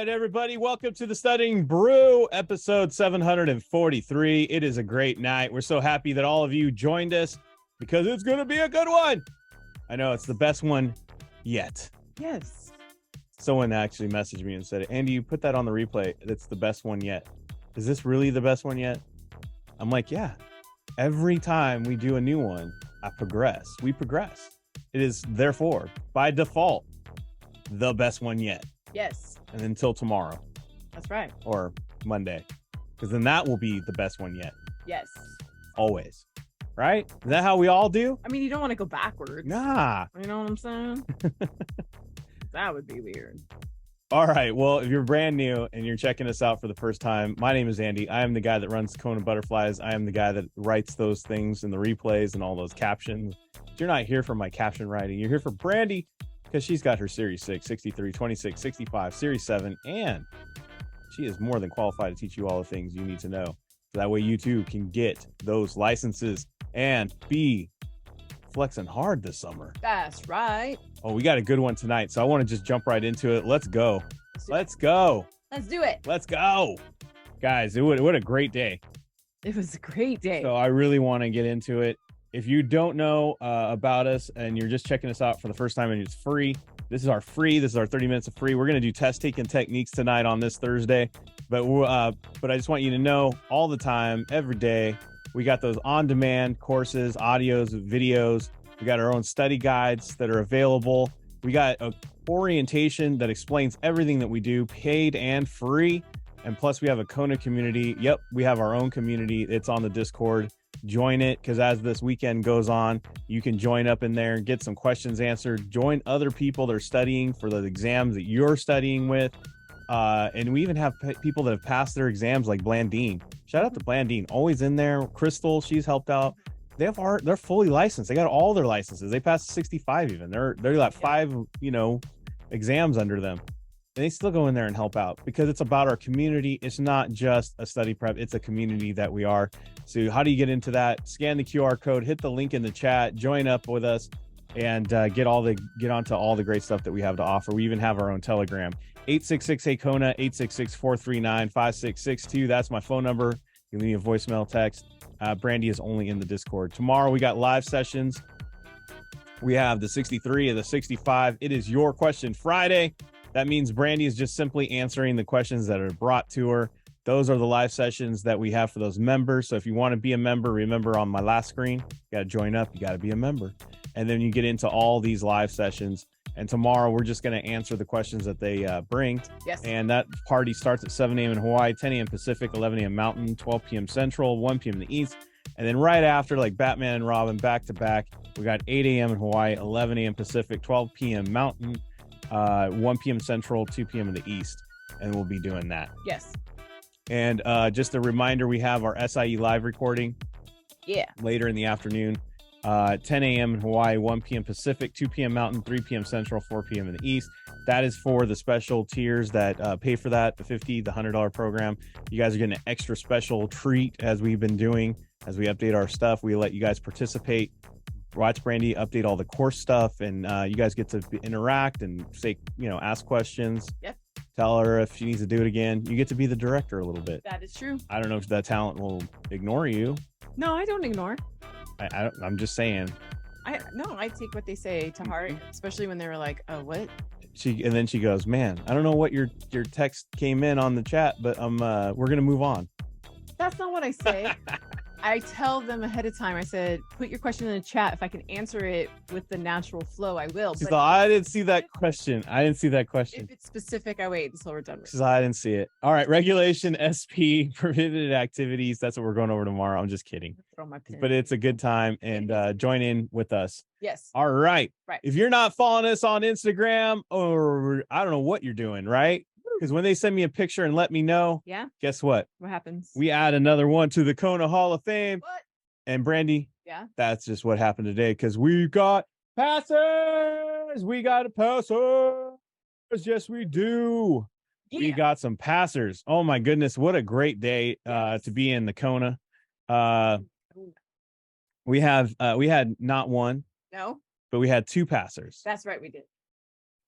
right, everybody, welcome to the Studying Brew, episode 743. It is a great night. We're so happy that all of you joined us because it's going to be a good one. I know it's the best one yet. Yes. Someone actually messaged me and said, Andy, you put that on the replay. That's the best one yet. Is this really the best one yet? I'm like, yeah. Every time we do a new one, we progress. It is, therefore, by default, the best one yet. Yes. And until tomorrow. That's right. Or Monday. Because then that will be the best one yet. Yes. Always. Right? Is that how we all do? I mean, you don't want to go backwards. Nah. You know what I'm saying? That would be weird. All right. Well, if you're brand new and you're checking us out for the first time, my name is Andy. I am the guy that runs KonaButterflyz. I am the guy that writes those things in the replays and all those captions. You're not here for my caption writing. You're here for Brandy because she's got her Series 6, 63, 26, 65, Series 7, and she is more than qualified to teach you all the things you need to know. So that way you too can get those licenses and be flexing hard this summer. That's right. Oh, we got a good one tonight, so I want to just jump right into it. Let's go. Let's go. Let's do it. Let's go. Guys, what a great day. It was a great day. So I really want to get into it. If you don't know about us and you're just checking us out for the first time and it's free, this is our 30 minutes of free. We're going to do test taking techniques tonight on this Thursday. But I just want you to know all the time, every day, we got those on-demand courses, audios, videos. We got our own study guides that are available. We got a orientation that explains everything that we do, paid and free. And plus we have a Kona community. Yep, we have our own community. It's on the Discord. Join it, because as this weekend goes on, you can join up in there and get some questions answered. Join other people that are studying for the exams that you're studying with. And we even have people that have passed their exams, like Blandine. Shout out to Blandine, always in there. Crystal, she's helped out. They're fully licensed. They got all their licenses. They passed 65 even. They're got 5, exams under them. And they still go in there and help out because it's about our community. It's not just a study prep. It's a community that we are. So how do you get into that? Scan the QR code, hit the link in the chat, join up with us, and get onto all the great stuff that we have to offer. We even have our own Telegram. 866-HEY-KONA, 866-439-5662. That's my phone number. You can leave me a voicemail, text. Brandy is only in the Discord. Tomorrow we got live sessions. We have the 63 and the 65. It is Your Question Friday. That means Brandy is just simply answering the questions that are brought to her. Those are the live sessions that we have for those members. So if you want to be a member, remember on my last screen, you got to join up. You got to be a member. And then you get into all these live sessions. And tomorrow we're just going to answer the questions that they bring. Yes. And that party starts at 7 a.m. in Hawaii, 10 a.m. Pacific, 11 a.m. Mountain, 12 p.m. Central, 1 p.m. in the East. And then right after, like Batman and Robin, back to back, we got 8 a.m. in Hawaii, 11 a.m. Pacific, 12 p.m. Mountain, 1 p.m. Central, 2 p.m. in the East. And we'll be doing that. Yes. And just a reminder, we have our SIE live recording. Yeah. Later in the afternoon. 10 a.m. in Hawaii, 1 p.m. Pacific, 2 p.m. Mountain, 3 p.m. Central, 4 p.m. in the East. That is for the special tiers that pay for that, the $50, the $100 program. You guys are getting an extra special treat as we've been doing. As we update our stuff, we let you guys participate. Watch Brandy update all the course stuff, and you guys get to interact and say, ask questions. Yep. Tell her if she needs to do it again. You get to be the director a little bit. That is true. I don't know if that talent will ignore you. No, I don't ignore. I'm just saying. I take what they say to heart, especially when they were like, "Oh, what?" And then she goes, "Man, I don't know what your text came in on the chat, but we're gonna move on." That's not what I say. I tell them ahead of time. I said, "Put your question in the chat. If I can answer it with the natural flow, I will." She's like, "I didn't see that question. If it's specific, I wait until we're done with it. She's like, "I didn't see it." All right, regulation SP prohibited activities. That's what we're going over tomorrow. I'm just kidding. Throw my pen. But it's a good time, and join in with us. Yes. All right. Right. If you're not following us on Instagram, or I don't know what you're doing, right? Because when they send me a picture and let me know, yeah, guess what? What happens? We add another one to the Kona Hall of Fame. What? And Brandy, yeah, that's just what happened today, because we got passers. We got passers. Yes, we do. Yeah. We got some passers. Oh my goodness, what a great day to be in the Kona. We had not one, no, but we had 2 passers. That's right, we did.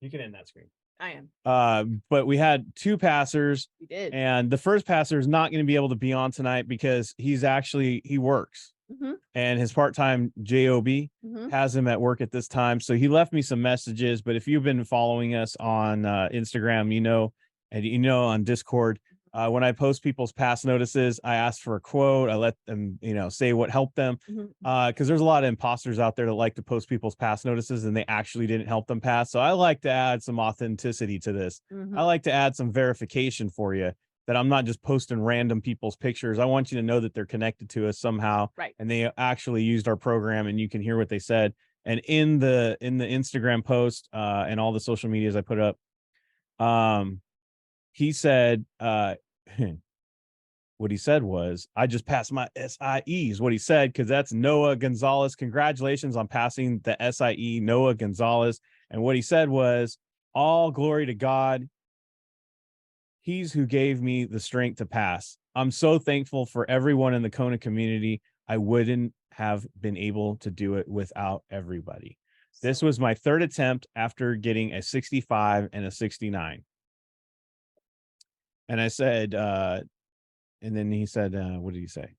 You can end that screen. I am. But we had 2 passers, We did. and the first passer is not going to be able to be on tonight because he works, and his part-time job has him at work at this time. So he left me some messages. But if you've been following us on Instagram, and on Discord, when I post people's pass notices, I ask for a quote. I let them, say what helped them. Because there's a lot of imposters out there that like to post people's pass notices and they actually didn't help them pass. So I like to add some authenticity to this. I like to add some verification for you that I'm not just posting random people's pictures. I want you to know that they're connected to us somehow. Right. And they actually used our program, and you can hear what they said. And in the Instagram post and all the social medias I put up, he said, what he said was, I just passed my SIEs. What he said, because that's Noah Gonzalez. Congratulations on passing the SIE, Noah Gonzalez. And what he said was, all glory to God. He's who gave me the strength to pass. I'm so thankful for everyone in the Kona community. I wouldn't have been able to do it without everybody. This was my 3rd attempt after getting a 65 and a 69. And I said, and then he said, what did he say?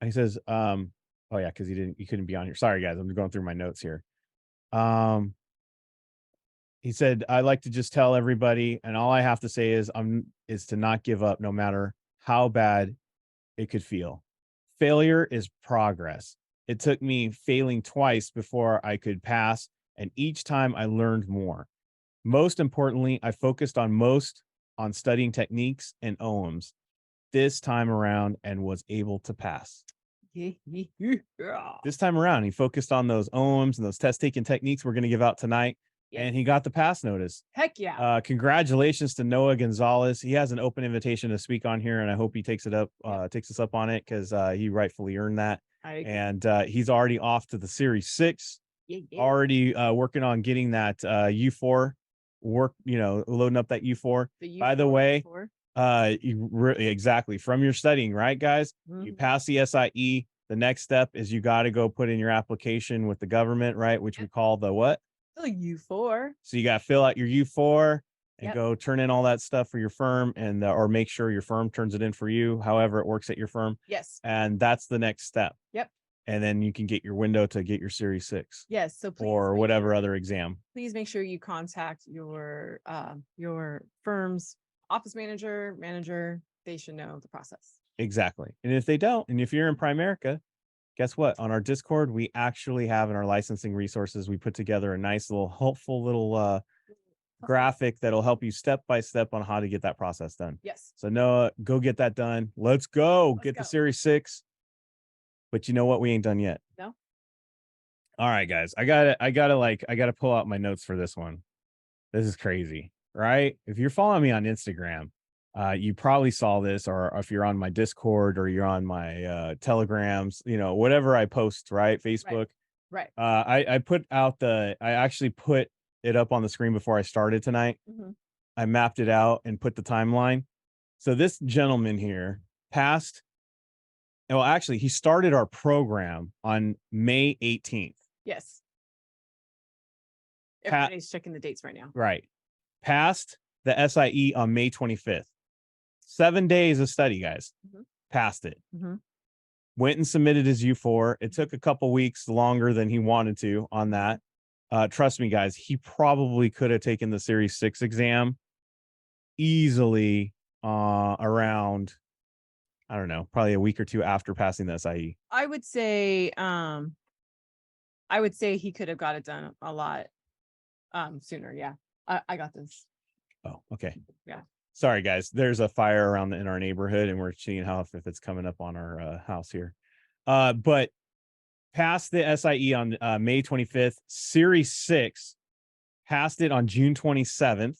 He says, oh yeah, because he couldn't be on here. Sorry guys, I'm going through my notes here. He said, I like to just tell everybody, and all I have to say is to not give up no matter how bad it could feel. Failure is progress. It took me failing twice before I could pass, and each time I learned more. Most importantly, I focused on studying techniques and OMs this time around and was able to pass. This time around, he focused on those OMs and those test taking techniques we're going to give out tonight. And he got the pass notice. Heck yeah. Congratulations to Noah Gonzalez. He has an open invitation to speak on here, and I hope he takes us up on it, because he rightfully earned that. And he's already off to the Series 6. Already working on getting that U4 work, loading up that U4. By the way, exactly, from your studying, right, guys? You pass the SIE. The next step is you got to go put in your application with the government, right? Which we call the what? The U4. So you got to fill out your U4 and go turn in all that stuff for your firm, and or make sure your firm turns it in for you, however it works at your firm. Yes. And that's the next step. Yep. And then you can get your window to get your Series 6. Yes. So please, or whatever other exam. Please make sure you contact your firm's office manager. They should know the process. Exactly. And if they don't, and if you're in Primerica, guess what? On our Discord, we actually have, in our licensing resources, we put together a nice little helpful little graphic that'll help you step by step on how to get that process done. Yes. So Noah, go get that done. Let's go. Get the Series 6. But you know what? We ain't done yet. No. All right, guys. I gotta pull out my notes for this one. This is crazy, right? If you're following me on Instagram, you probably saw this, or if you're on my Discord or you're on my Telegrams, whatever I post, right? Facebook. Right. I actually put it up on the screen before I started tonight. I mapped it out and put the timeline. So this gentleman here passed. Well, actually, he started our program on May 18th. Yes. Everybody's checking the dates right now. Right. Passed the SIE on May 25th. 7 days of study, guys. Passed it. Went and submitted his U4. It took a couple weeks longer than he wanted to on that. Trust me, guys, he probably could have taken the Series 6 exam easily around, I don't know, probably a week or two after passing the SIE. I would say he could have got it done a lot sooner. Yeah. I got this. Oh, okay. Yeah. Sorry, guys. There's a fire in our neighborhood, and we're seeing if it's coming up on our house here. But passed the SIE on May 25th. Series 6 passed it on June 27th.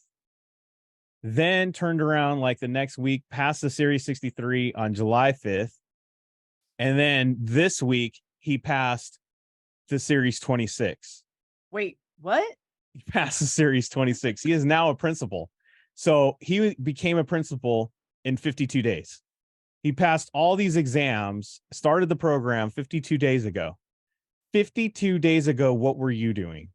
Then turned around like the next week, passed the Series 63 on July 5th. And then this week, he passed the Series 26. Wait, what? He passed the Series 26. He is now a principal. So he became a principal in 52 days. He passed all these exams, started the program 52 days ago. 52 days ago, what were you doing?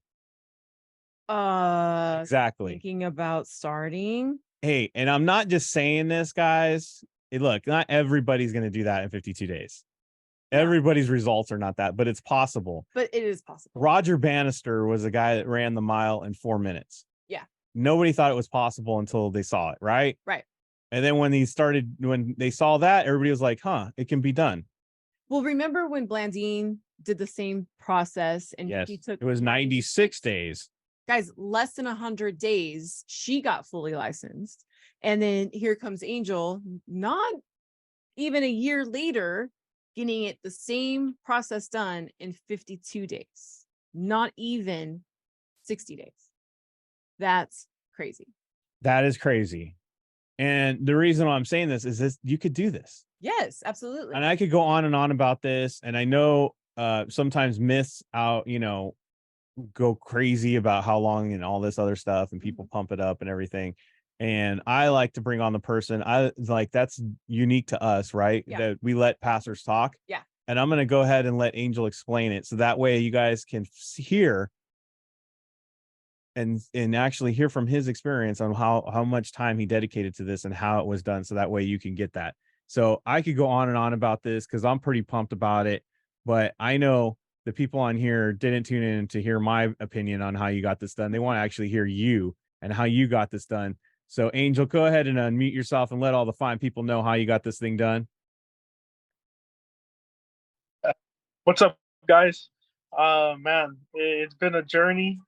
Exactly. Thinking about starting. Hey, and I'm not just saying this, guys. Hey, look, not everybody's going to do that in 52 days. No. Everybody's results are not that, but it's possible. But it is possible. Roger Bannister was a guy that ran the mile in 4 minutes. Yeah. Nobody thought it was possible until they saw it, right? Right. And then when they saw that, everybody was like, huh, it can be done. Well, remember when Blandine did the same process and Yes, he took it was 96 days. Guys, less than 100 days, she got fully licensed. And then here comes Angel, not even a year later, getting it the same process done in 52 days, not even 60 days. That's crazy. That is crazy. And the reason why I'm saying this is this: you could do this. Yes, absolutely. And I could go on and on about this. And I know sometimes myths go crazy about how long and all this other stuff, and people pump it up and everything. And I like to bring on the person. I like that's unique to us, right? Yeah. That we let pastors talk. Yeah. And I'm going to go ahead and let Angel explain it. So that way you guys can hear and actually hear from his experience on how much time he dedicated to this and how it was done. So that way you can get that. So I could go on and on about this because I'm pretty pumped about it. But I know the people on here didn't tune in to hear my opinion on how you got this done. They want to actually hear you and how you got this done. So Angel, go ahead and unmute yourself and let all the fine people know how you got this thing done. What's up, guys? Man, it's been a journey.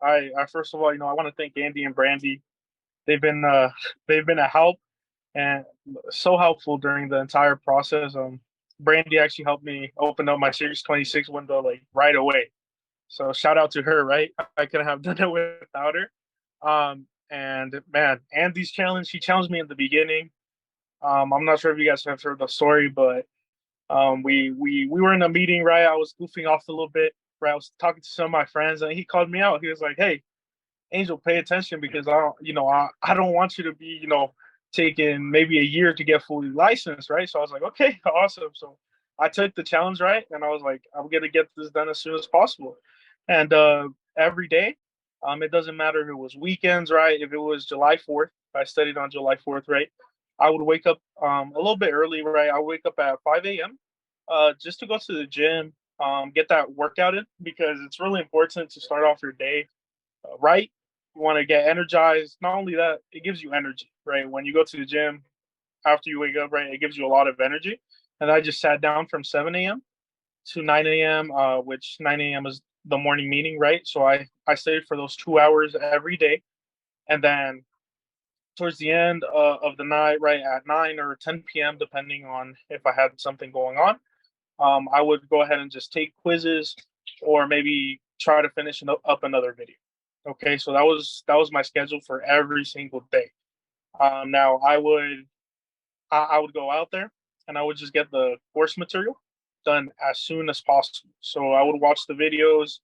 I first of all, I want to thank Andy and Brandy. They've been a help and so helpful during the entire process. Brandy actually helped me open up my Series 26 window like right away. So shout out to her, right? I couldn't have done it without her. And man, Andy's challenge, she challenged me in the beginning. I'm not sure if you guys have heard the story, but we were in a meeting, right? I was goofing off a little bit, right? I was talking to some of my friends, and he called me out. He was like, "Hey, Angel, pay attention because I don't want you to be, taking maybe a year to get fully licensed, right?" So I was like, "Okay, awesome." So I took the challenge, right? And I was like, "I'm gonna get this done as soon as possible." And every day, it doesn't matter if it was weekends, right? If it was July 4th, I studied on July 4th, right? I would wake up a little bit early, right? I wake up at 5 a.m. Just to go to the gym, get that workout in because it's really important to start off your day right. You want to get energized. Not only that, it gives you energy, right? When you go to the gym after you wake up, right, it gives you a lot of energy. And I just sat down from 7 a.m. to 9 a.m., which 9 a.m. is the morning meeting, right? So I studied for those 2 hours every day. And then towards the end of the night, right at 9 or 10 p.m., depending on if I had something going on, I would go ahead and just take quizzes or maybe try to finish up another video. Okay, so that was my schedule for every single day. Now I would go out there and I would just get the course material done as soon as possible. So I would watch the videos,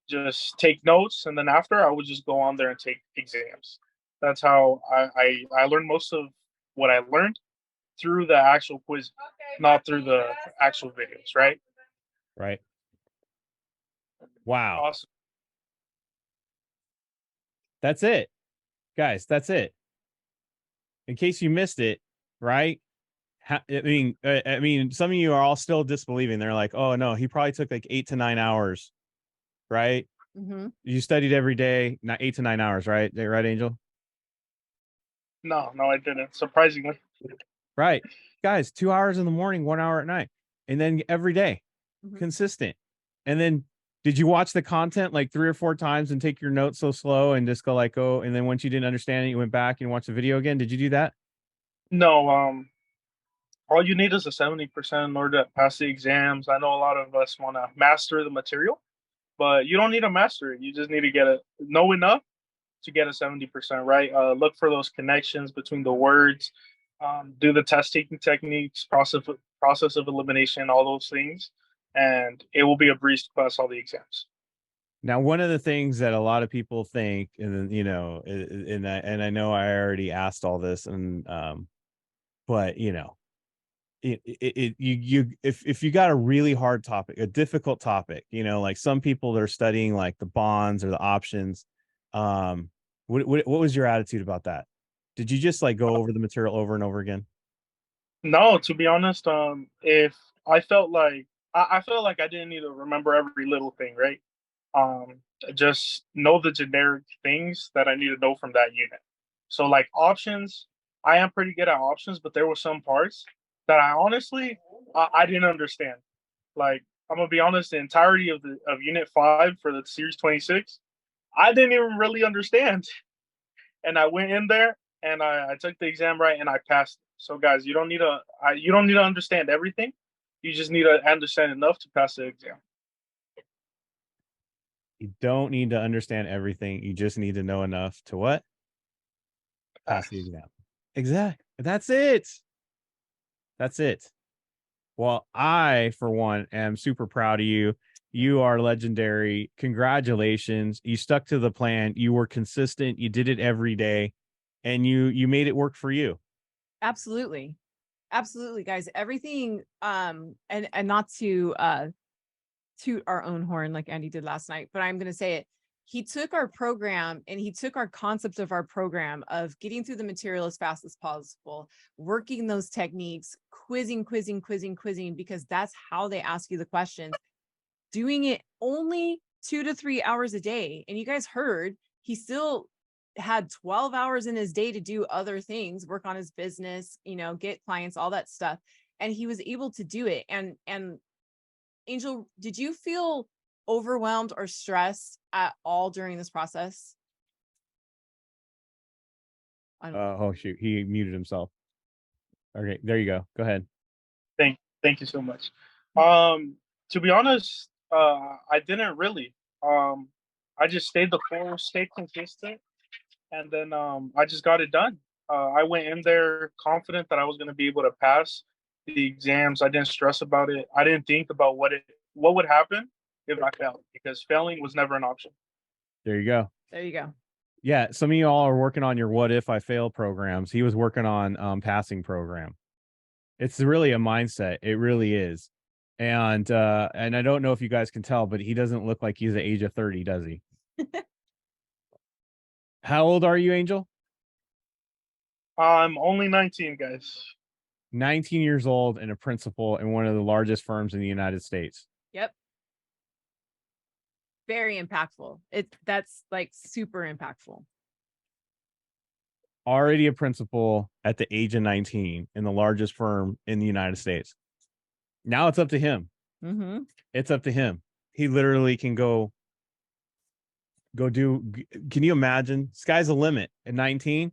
just take notes, and then after I would just go on there and take exams. That's how I learned most of what I learned through the actual quiz, not through the actual videos, right? Right. Wow. Awesome. That's it, guys. That's it. In case you missed it, right? I mean, some of you are all still disbelieving. They're like, "Oh no, he probably took like 8 to 9 hours, right?" Mm-hmm. You studied every day, not 8 to 9 hours, right? Right, Angel? No, I didn't. Surprisingly. Right, guys. 2 hours in the morning, 1 hour at night, and then every day, consistent. And then, did you watch the content like 3 or 4 times and take your notes so slow and just go like, "Oh," and then once you didn't understand it, you went back and watched the video again? Did you do that? No, all you need is a 70% in order to pass the exams. I know a lot of us want to master the material, but you don't need to master it. You just need to know enough to get a 70% right. Look for those connections between the words, do the test taking techniques, process of elimination, all those things, and it will be a breeze to pass all the exams. Now, one of the things that a lot of people think, and and I know I already asked all this, and but If you got a really hard topic, a difficult topic, you know, like some people that are studying like the bonds or the options, what was your attitude about that? Did you just like go over the material over and over again? No, to be honest, if I felt like I felt like I didn't need to remember every little thing, right? Um, just know the generic things that I need to know from that unit. So like options, I am pretty good at options, but there were some parts that I honestly I didn't understand. Like I'm gonna be honest, the entirety of the of Unit 5 for the Series 26, I didn't even really understand. And I went in there and I took the exam right and I passed. So guys, you don't need to understand everything. You just need to understand enough to pass the exam. You don't need to understand everything. You just need to know enough to what? Pass the Pass. exam. Exactly. That's it. That's it. Well, I, for one, am super proud of you. You are legendary. Congratulations. You stuck to the plan. You were consistent. You did it every day, and you made it work for you. Absolutely. Absolutely, guys. Everything, and not to toot our own horn like Andy did last night, but I'm gonna say it. He took our program and he took our concept of our program of getting through the material as fast as possible, working those techniques, quizzing, because that's how they ask you the questions, doing it only 2 to 3 hours a day. And you guys heard he still had 12 hours in his day to do other things, work on his business, you know, get clients, all that stuff. And he was able to do it. And Angel, did you feel overwhelmed or stressed at all during this process? I don't know. Oh shoot, he muted himself. Okay, there you go. Go ahead. Thank you so much. To be honest, I didn't really. I just stayed the course, stayed consistent, and then I just got it done. I went in there confident that I was going to be able to pass the exams. I didn't stress about it. I didn't think about what would happen if I failed, because failing was never an option. There you go. There you go. Yeah, some of y'all are working on your what if I fail programs. He was working on passing program. It's really a mindset. It really is. And I don't know if you guys can tell, but he doesn't look like he's the age of 30, does he? How old are you, Angel? I'm only 19, guys. 19 years old and a principal in one of the largest firms in the United States. Yep. Very impactful. That's like super impactful. Already a principal at the age of 19 in the largest firm in the United States. Now it's up to him. Mm-hmm. It's up to him. He literally can go do. Can you imagine? Sky's the limit at 19.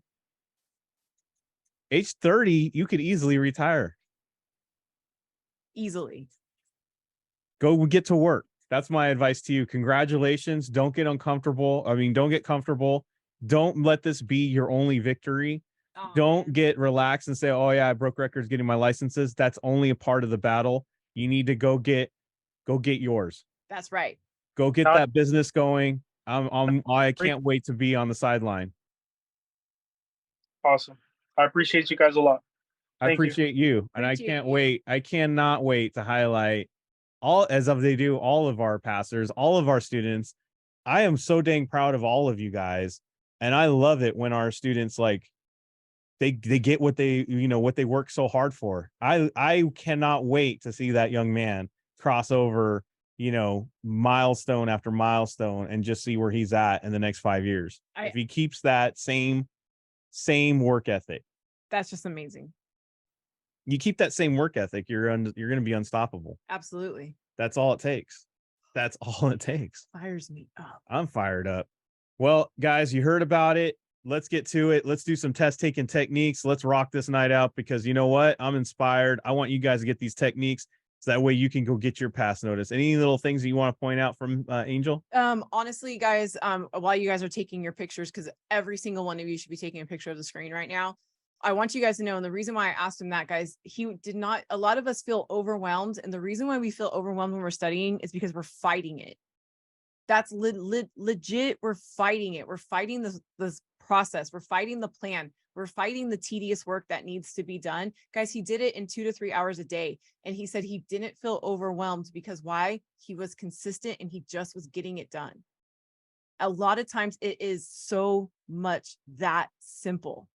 Age 30, you could easily retire. Easily. Go get to work. That's my advice to you. Congratulations. Don't get uncomfortable. I mean, don't get comfortable. Don't let this be your only victory. Oh, Don't man. get relaxed and say, oh yeah, I broke records getting my licenses. That's only a part of the battle. You need to go get yours. That's right. Go get Not that business going. I can't wait to be on the sideline. awesome. I appreciate you guys a lot. I Thank you. appreciate you. And I Appreciate can't you. wait. I cannot wait to highlight all as of they do all of our passers, all of our students. I am so dang proud of all of you guys. And I love it when our students like they get what they, you know, what they work so hard for. I cannot wait to see that young man cross over, you know, milestone after milestone and just see where he's at in the next 5 years. If he keeps that same work ethic. That's just amazing. You keep that same work ethic, you're going to be unstoppable. Absolutely. That's all it takes. That's all it takes. Fires me up. I'm fired up. Well, guys, you heard about it. Let's get to it. Let's do some test taking techniques. Let's rock this night out because you know what? I'm inspired. I want you guys to get these techniques so that way you can go get your pass notice. Any little things that you want to point out from Angel? Honestly, guys, while you guys are taking your pictures, because every single one of you should be taking a picture of the screen right now. I want you guys to know, and the reason why I asked him that, guys, he did not, a lot of us feel overwhelmed. And the reason why we feel overwhelmed when we're studying is because we're fighting it. That's legit. We're fighting it. We're fighting this process. We're fighting the plan. We're fighting the tedious work that needs to be done. Guys, he did it in 2 to 3 hours a day. And he said he didn't feel overwhelmed because why? He was consistent and he just was getting it done. A lot of times it is so much that simple.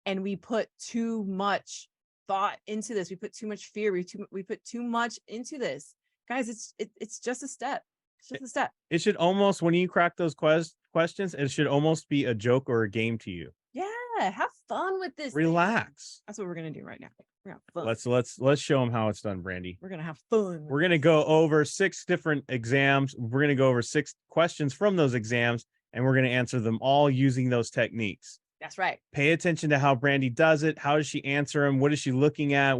And we put too much thought into this. We put too much fear. We put too much into this. Guys, it's just a step. It's just a step. It should almost, when you crack those questions, it should almost be a joke or a game to you. Yeah, have fun with this. Relax. That's what we're gonna do right now. We're gonna have fun. Let's show them how it's done, Brandy. We're gonna have fun. We're gonna go over 6 different exams. We're gonna go over 6 questions from those exams, and we're gonna answer them all using those techniques. That's right. Pay attention to how Brandy does it. How does she answer them? What is she looking at?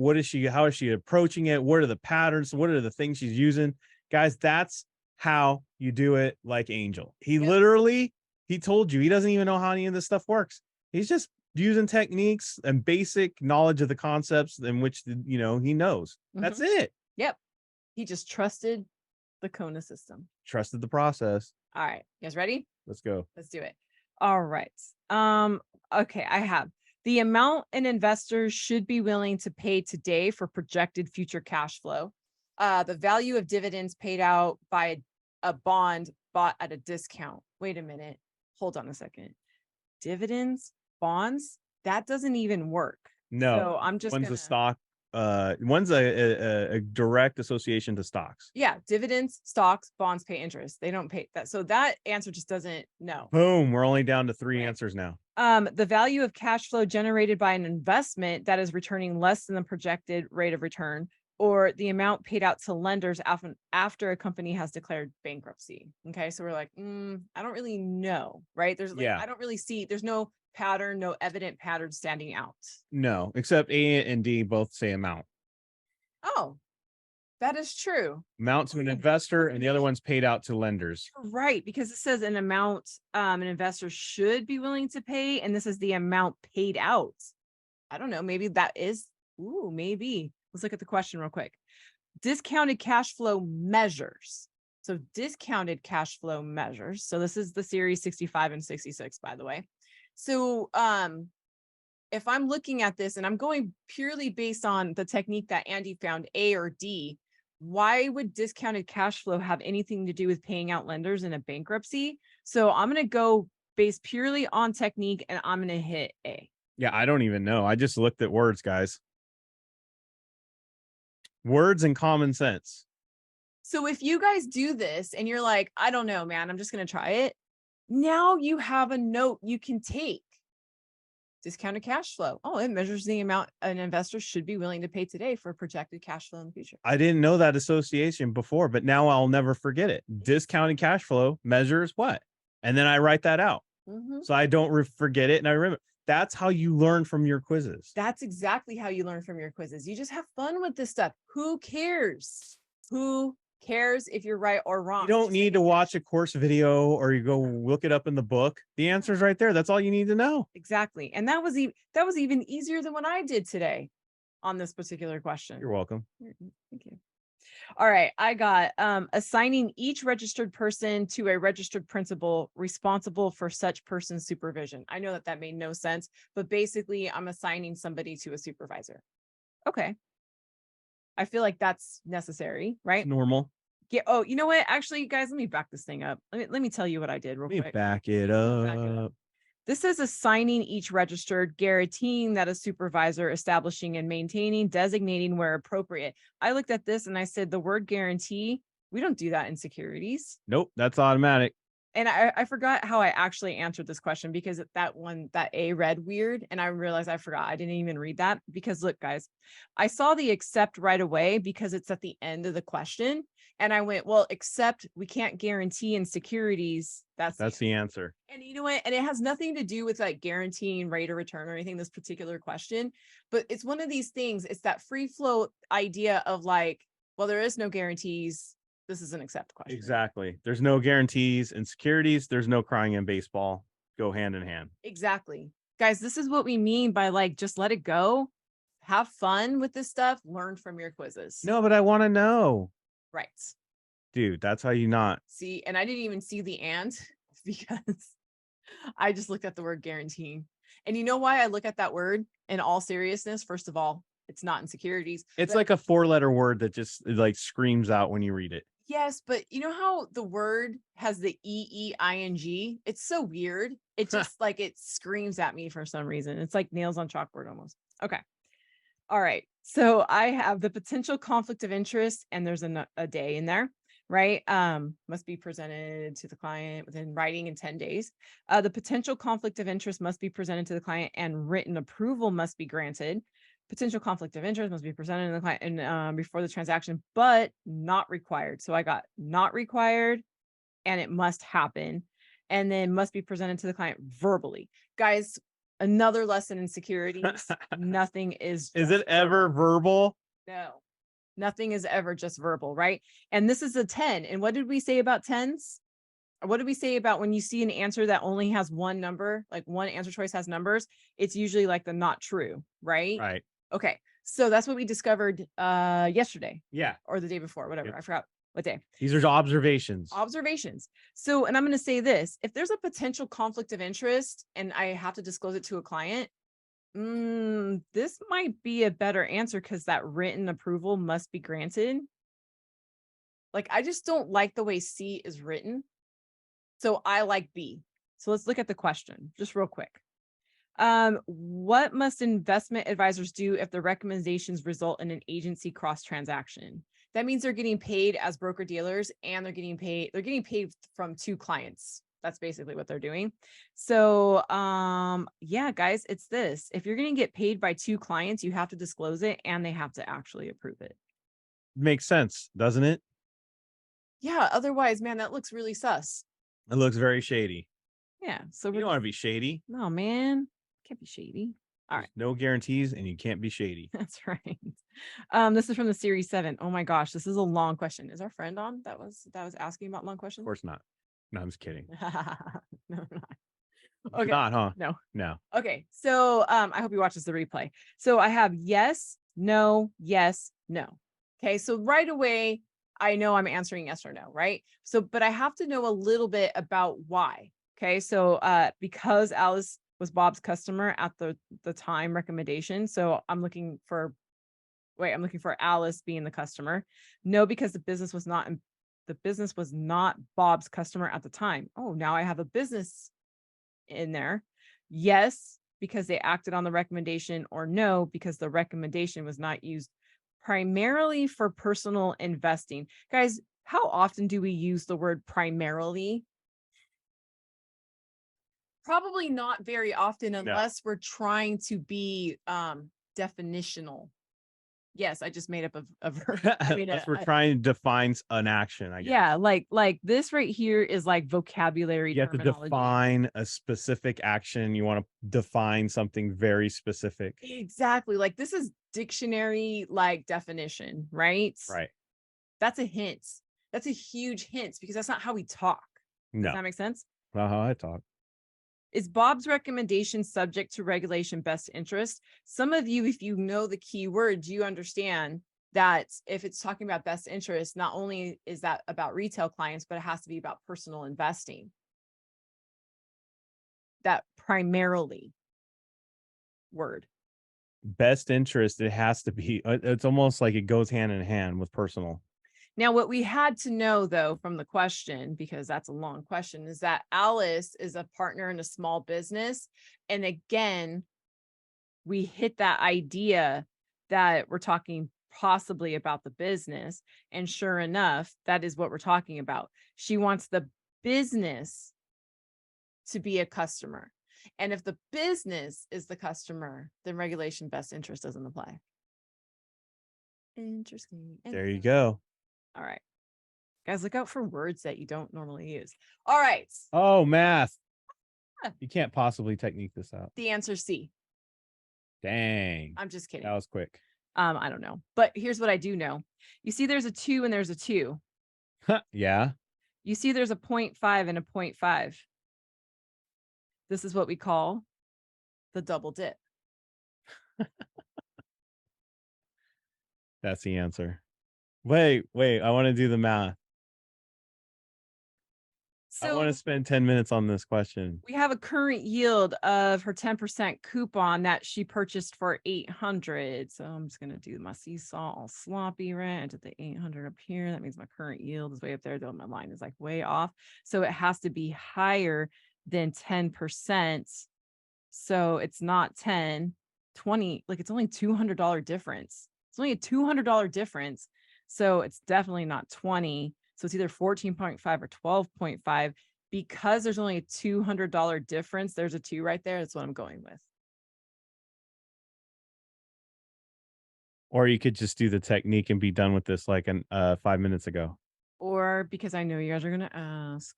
How is she approaching it? What are the patterns? What are the things she's using? Guys, that's how you do it like Angel. He literally, he told you, he doesn't even know how any of this stuff works. He's just using techniques and basic knowledge of the concepts in which, he knows. That's it. Yep. He just trusted the Kona system. Trusted the process. All right. You guys ready? Let's go. Let's do it. All right. Okay. I have the amount an investor should be willing to pay today for projected future cash flow. The value of dividends paid out by a bond bought at a discount. Wait a minute. Hold on a second. Dividends, bonds, that doesn't even work. No. So I'm just one's a stock. One's a direct association to stocks. Yeah, dividends, stocks, bonds pay interest. They don't pay that. So that answer just doesn't know. Boom. We're only down to 3 answers now. The value of cash flow generated by an investment that is returning less than the projected rate of return, or the amount paid out to lenders after a company has declared bankruptcy. Okay, so we're like, I don't really know, right? I don't really see, there's no pattern, no evident pattern standing out. No, except A and D both say amount. Oh, that is true. Amount to an investor, and the other one's paid out to lenders. Right, because it says an amount an investor should be willing to pay, and this is the amount paid out. I don't know, maybe that is, maybe. Let's look at the question real quick. Discounted cash flow measures. So discounted cash flow measures. So this is the series 65 and 66, by the way. So if I'm looking at this and I'm going purely based on the technique that Andy found, A or D, why would discounted cash flow have anything to do with paying out lenders in a bankruptcy? So I'm going to go based purely on technique and I'm going to hit A. Yeah, I don't even know. I just looked at words, guys. Words and common sense. So if you guys do this and you're like, I don't know, man, I'm just going to try it. Now you have a note you can take. Discounted cash flow. Oh, it measures the amount an investor should be willing to pay today for projected cash flow in the future. I didn't know that association before, but now I'll never forget it. Discounted cash flow measures what? And then I write that out. So I don't forget it. And I remember. That's how you learn from your quizzes. That's exactly how you learn from your quizzes. You just have fun with this stuff. Who cares? Who cares if you're right or wrong? You don't need to watch a course video or you go look it up in the book. The answer's right there. That's all you need to know. Exactly. And that was even easier than what I did today on this particular question. You're welcome. Thank you. All right, I got assigning each registered person to a registered principal responsible for such person's supervision. I know that made no sense, but basically I'm assigning somebody to a supervisor. Okay. I feel like that's necessary, right? It's normal. Yeah. Oh, you know what? Actually, guys, let me back this thing up. Let me tell you what I did real quick. Back it up. This is assigning each registered, guaranteeing that a supervisor, establishing and maintaining, designating where appropriate. I looked at this and I said the word guarantee, we don't do that in securities. Nope, that's automatic. And I forgot how I actually answered this question because that A read weird. And I realized I forgot. I didn't even read that because look, guys, I saw the except right away because it's at the end of the question. And I went, well, except we can't guarantee in securities. That's the answer. And you know what? And it has nothing to do with like guaranteeing rate of return or anything, this particular question, but it's one of these things. It's that free flow idea of like, well, there is no guarantees. This is an accept question. Exactly. There's no guarantees in securities. There's no crying in baseball. Go hand in hand. Exactly. Guys, this is what we mean by like, just let it go. Have fun with this stuff. Learn from your quizzes. No, but I want to know. Right. Dude, that's how you not see. And I didn't even see the and because I just looked at the word guaranteeing. And you know why I look at that word in all seriousness? First of all, it's not in securities. It's but like a 4-letter word that just like screams out when you read it. yes, but you know how the word has the EEING? It's so weird. It just like it screams at me for some reason. It's like nails on chalkboard almost. Okay. All right. So I have the potential conflict of interest, and there's a day in there, right? Must be presented to the client within writing in 10 days. The potential conflict of interest must be presented to the client and written approval must be granted. Potential conflict of interest must be presented to the client and before the transaction, but not required. So I got not required and it must happen, and then must be presented to the client verbally. Guys, another lesson in securities, nothing is Is just it ever verbal? no, nothing is ever just verbal, right? And this is a 10. And what did we say about 10s? Or what did we say about when you see an answer that only has one number, like one answer choice has numbers? It's usually like the not true, right? Right. Okay. So that's what we discovered yesterday Yeah. or the day before, whatever. Yep. I forgot what day. These are observations. Observations. So, and I'm going to say this, if there's a potential conflict of interest and I have to disclose it to a client, this might be a better answer because that written approval must be granted. Like, I just don't like the way C is written. So I like B. So let's look at the question just real quick. What must investment advisors do if the recommendations result in an agency cross transaction? That means they're getting paid as broker dealers and they're getting paid from two clients. That's basically what they're doing. So, yeah, guys, it's this. If you're going to get paid by two clients, you have to disclose it and they have to actually approve it. Makes sense, doesn't it? Yeah. Otherwise, man, that looks really sus. It looks very shady. Yeah. So You don't want to be shady. no, man, can't be shady. All right. No guarantees, and you can't be shady. That's right. This is from the series 7. Oh my gosh, this is a long question. Is our friend on that was asking about long Of questions? course not. No, I'm just kidding. No, we're not. It's Okay. not, huh? No. Okay. So I hope he watches the replay. So I have yes, no, yes, no. Okay. So right away, I know I'm answering yes or no, right? So, but I have to know a little bit about why. Okay. So because Alice was Bob's customer at the time recommendation. So I'm looking for Alice being the customer. No, because the business was not Bob's customer at the time. Oh, now I have a business in there. Yes, because they acted on the recommendation, or no, because the recommendation was not used primarily for personal investing. Guys, how often do we use the word primarily? Probably not very often unless we're trying to be definitional. Yes, I just made up a verb. Unless we're trying to define an action, I guess. Yeah, like this right here is like vocabulary You have to terminology. define a specific action. You want to define something very specific. Exactly. Like this is dictionary like definition, right? Right. That's a hint. That's a huge hint because that's not how we talk. No. Does that make sense? How I talk. Is Bob's recommendation subject to regulation best interest? Some of you, if you know the key words, you understand that if it's talking about best interest, not only is that about retail clients, but it has to be about personal investing. That primarily word. Best interest, it has to be. It's almost like it goes hand in hand with personal. Now, what we had to know, though, from the question, because that's a long question, is that Alice is a partner in a small business. And again, we hit that idea that we're talking possibly about the business. And sure enough, that is what we're talking about. She wants the business to be a customer. And if the business is the customer, then regulation best interest doesn't apply. Interesting. There you go. All right. Guys, look out for words that you don't normally use. All right. Oh, math. You can't possibly technique this out. The answer C. Dang. I'm just kidding. That was quick. I don't know. But here's what I do know. You see there's a 2 and there's a 2. Yeah. You see there's a 0.5 and a 0.5. This is what we call the double dip. That's the answer. Wait. I want to do the math. I want to spend 10 minutes on this question. we have a current yield of her 10% coupon that she purchased for 800. So I'm just going to do my seesaw all sloppy, right? I did the 800 up here. That means my current yield is way up there, though my line is like way off. So it has to be higher than 10%. So it's not 10, 20, like it's only $200 difference. It's only a $200 difference. So it's definitely not 20. So it's either 14.5 or 12.5. Because there's only a $200 difference, there's a 2 right there. That's what I'm going with. Or you could just do the technique and be done with this like 5 minutes ago. Or because I know you guys are going to ask.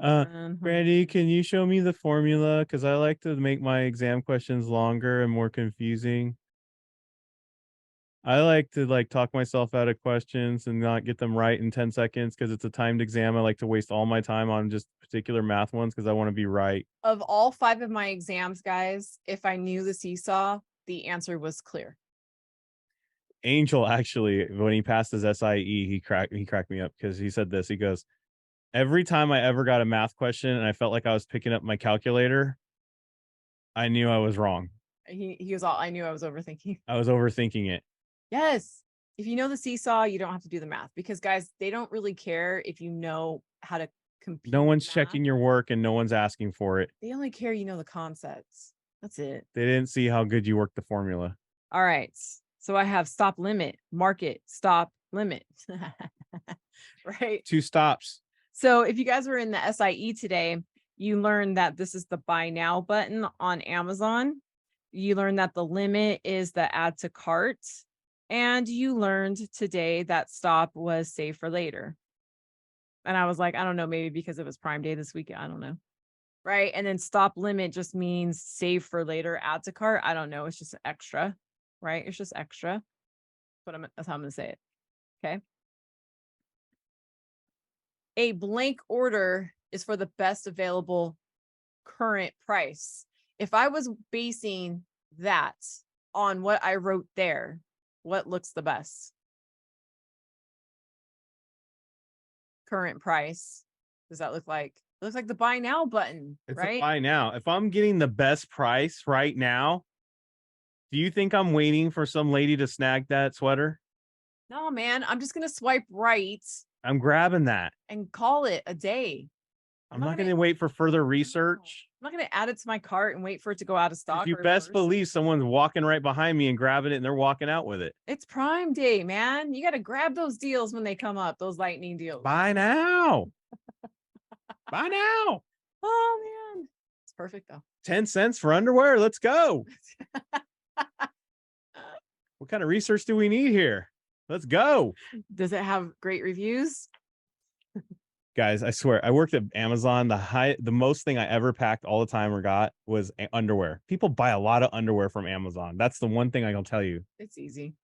Brandy, can you show me the formula? Because I like to make my exam questions longer and more confusing. I like to talk myself out of questions and not get them right in 10 seconds because it's a timed exam. I like to waste all my time on just particular math ones because I want to be right. Of all 5 of my exams, guys, if I knew the seesaw, the answer was clear. Angel, actually, when he passed his SIE, he cracked me up because he said this. He goes, every time I ever got a math question and I felt like I was picking up my calculator, I knew I was wrong. He was all, I knew I was overthinking. I was overthinking it. Yes. If you know the seesaw, you don't have to do the math because, guys, they don't really care if you know how to compute. No one's math. checking your work and no one's asking for it. They only care you know the concepts. That's it. They didn't see how good you worked the formula. All right. So I have stop limit, market, stop limit. Right? 2 stops. So if you guys were in the SIE today, you learned that this is the buy now button on Amazon. You learned that the limit is the add to cart. And you learned today that stop was save for later. And I was like, I don't know, maybe because it was Prime Day this weekend. I don't know. Right. And then stop limit just means save for later, add to cart. I don't know. It's just extra. Right. It's just extra. But that's how I'm going to say it. Okay. A blank order is for the best available current price. If I was basing that on what I wrote there, what looks the best? Current price. Does that look like? It looks like the buy now button, It's right? a buy now. If I'm getting the best price right now, do you think I'm waiting for some lady to snag that sweater? No, man. I'm just going to swipe right I'm grabbing that. and call it a day. I'm not going to wait for further research. I'm not going to add it to my cart and wait for it to go out of stock. You best believe someone's walking right behind me and grabbing it and they're walking out with it. It's Prime Day, man. You got to grab those deals when they come up, those lightning deals. Buy now. Buy now. Oh, man. It's perfect, though. 10 cents for underwear. Let's go. What kind of research do we need here? Let's go. Does it have great reviews? Guys, I swear, I worked at Amazon. The most thing I ever packed all the time or got was underwear. People buy a lot of underwear from Amazon. That's the one thing I can tell you. It's easy.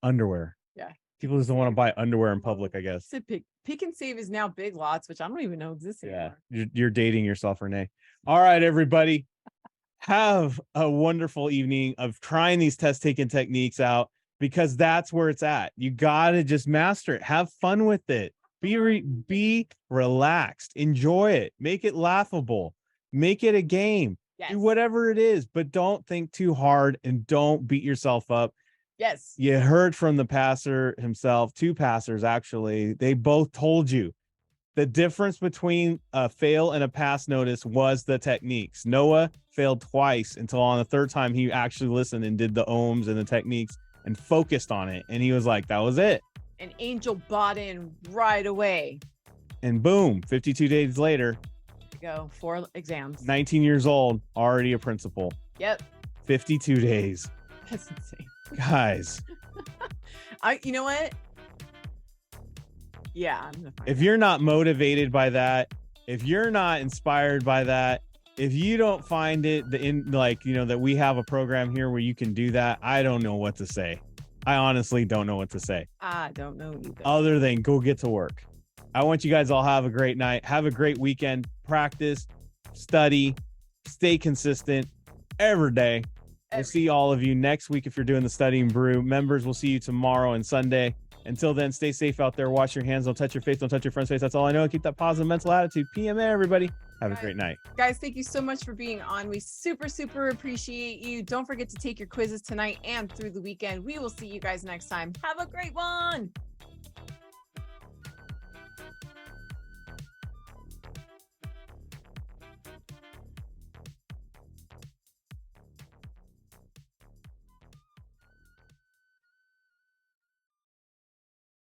Underwear. Yeah. People just don't want to buy underwear in public, I guess. So pick and save is now Big Lots, which I don't even know exists anymore. You're dating yourself, Renee. All right, everybody. Have a wonderful evening of trying these test-taking techniques out because that's where it's at. You got to just master it. Have fun with it. Be relaxed. Enjoy it. Make it laughable. Make it a game. Yes. Do whatever it is, but don't think too hard and don't beat yourself up. Yes. You heard from the passer himself, 2 passers actually. They both told you the difference between a fail and a pass notice was the techniques. Noah failed twice until on the 3rd time he actually listened and did the ohms and the techniques and focused on it. And he was like, that was it. And Angel bought in right away. And boom, 52 days later, Go 4 exams. 19 years old, already a principal. Yep. 52 days. That's insane. Guys, You know what? Yeah, I'm gonna find if out. you're not motivated by that, if you're not inspired by that, if you don't find it that we have a program here where you can do that, I don't know what to say. I honestly don't know what to say. I don't know either. Other than go get to work. I want you guys all have a great night. Have a great weekend. Practice, study, stay consistent every day. We'll see all of you next week if you're doing the Studying Brew. Members, we'll see you tomorrow and Sunday. Until then, stay safe out there. Wash your hands. Don't touch your face. Don't touch your friend's face. That's all I know. Keep that positive mental attitude. PM there, everybody. Have a great night. Guys, thank you so much for being on. We super, super appreciate you. Don't forget to take your quizzes tonight and through the weekend. We will see you guys next time. Have a great one.